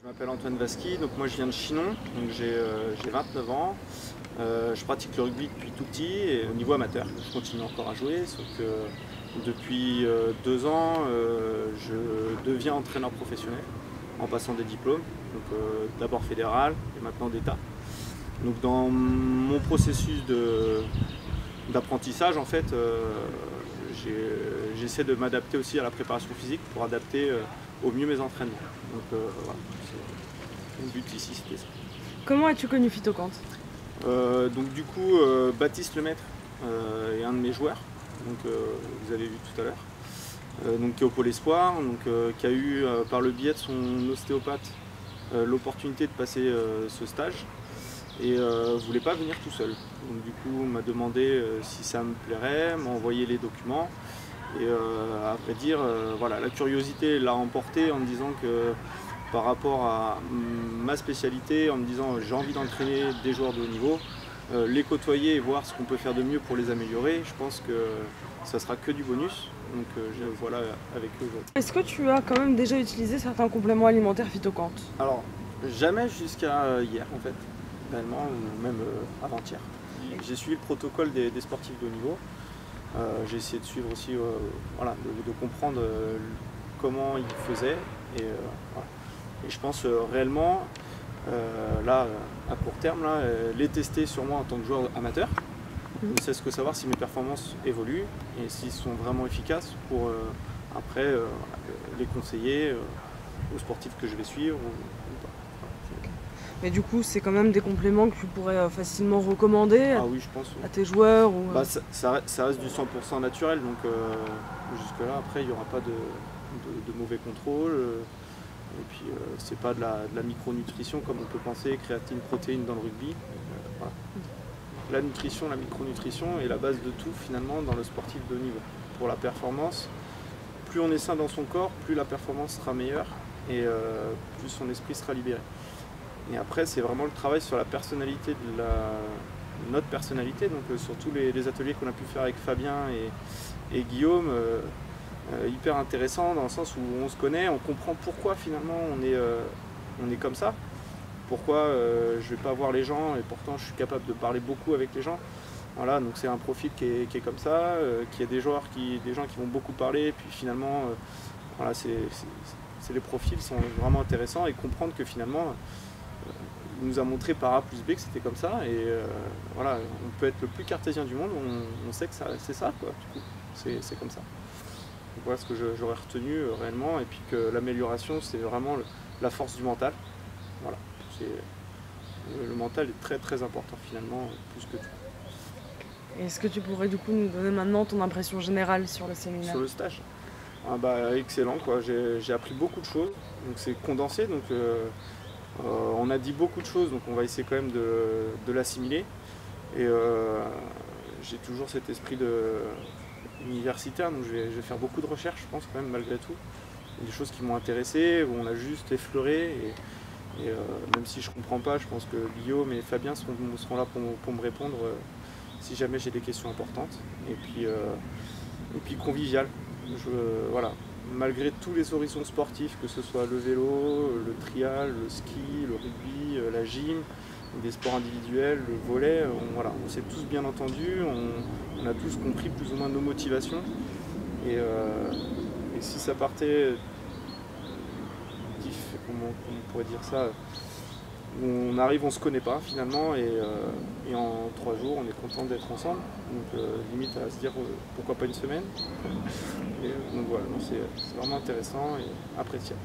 Je m'appelle Antoine Vasqui, donc moi je viens de Chinon, donc j'ai 29 ans. Je pratique le rugby depuis tout petit et au niveau amateur. Je continue encore à jouer, sauf que depuis 2 ans, je deviens entraîneur professionnel en passant des diplômes, donc d'abord fédéral et maintenant d'État. Donc dans mon processus d'apprentissage, en fait, j'essaie de m'adapter aussi à la préparation physique pour adapter au mieux mes entraînements. Donc voilà, mon but ici c'était ça. Comment as-tu connu Phytocante? Donc du coup, Baptiste Lemaître est un de mes joueurs, donc vous avez vu tout à l'heure, donc qui est au Pôle Espoir, donc qui a eu par le biais de son ostéopathe l'opportunité de passer ce stage et voulait pas venir tout seul. Donc du coup, on m'a demandé si ça me plairait, m'a envoyé les documents et à vrai dire, voilà, la curiosité l'a emporté en me disant que par rapport à ma spécialité, en me disant j'ai envie d'entraîner des joueurs de haut niveau, les côtoyer et voir ce qu'on peut faire de mieux pour les améliorer, je pense que ça sera que du bonus. Donc voilà avec eux aujourd'hui. Est-ce que tu as quand même déjà utilisé certains compléments alimentaires Phytocante? Alors jamais jusqu'à hier en fait, réellement, ou même avant-hier. J'ai suivi le protocole des sportifs de haut niveau. J'ai essayé de suivre aussi, voilà, de comprendre comment ils faisaient. Et, voilà. Et je pense réellement, là, à court terme, là, les tester sur moi en tant que joueur amateur, ne serait-ce que savoir si mes performances évoluent et s'ils sont vraiment efficaces pour après les conseiller aux sportifs que je vais suivre ou pas. Mais du coup, c'est quand même des compléments que tu pourrais facilement recommander Oui, je pense, à tes joueurs ou... Ça reste du 100% naturel, donc jusque-là, après, il n'y aura pas de mauvais contrôle. Et puis, c'est pas de la micronutrition comme on peut penser, créatine, protéines dans le rugby. Voilà. La nutrition, la micronutrition est la base de tout finalement dans le sportif de haut niveau. Pour la performance, plus on est sain dans son corps, plus la performance sera meilleure et plus son esprit sera libéré. Et après, c'est vraiment le travail sur la personnalité de notre personnalité, donc sur tous les ateliers qu'on a pu faire avec Fabien et Guillaume, hyper intéressant dans le sens où on se connaît, on comprend pourquoi finalement on est comme ça, pourquoi je ne vais pas voir les gens et pourtant je suis capable de parler beaucoup avec les gens. Voilà, donc c'est un profil qui est comme ça, qui a des gens qui vont beaucoup parler, et puis finalement, voilà, les profils sont vraiment intéressants et comprendre que finalement, il nous a montré par A plus B que c'était comme ça et voilà, on peut être le plus cartésien du monde, on sait que c'est ça quoi, du coup, c'est comme ça. Donc voilà ce que j'aurais retenu réellement et puis que l'amélioration c'est vraiment la force du mental. Voilà, le mental est très très important finalement, plus que tout. Est-ce que tu pourrais du coup nous donner maintenant ton impression générale sur le séminaire? Sur le stage, excellent quoi, j'ai appris beaucoup de choses, donc c'est condensé, donc on a dit beaucoup de choses, donc on va essayer quand même de l'assimiler. Et j'ai toujours cet esprit universitaire, donc je vais faire beaucoup de recherches, je pense, quand même, malgré tout. Il y a des choses qui m'ont intéressé, où on a juste effleuré. Et même si je ne comprends pas, je pense que Guillaume et Fabien seront là pour me répondre si jamais j'ai des questions importantes. Et puis convivial. Voilà. Malgré tous les horizons sportifs, que ce soit le vélo, le trial, le ski, le rugby, la gym, des sports individuels, le volley, on s'est tous bien entendus, on a tous compris plus ou moins nos motivations. Et si ça partait, comment on pourrait dire ça, on arrive, on se connaît pas finalement, et en 3 jours on est content d'être ensemble, donc limite à se dire pourquoi pas une semaine. Et donc voilà, c'est vraiment intéressant et appréciable.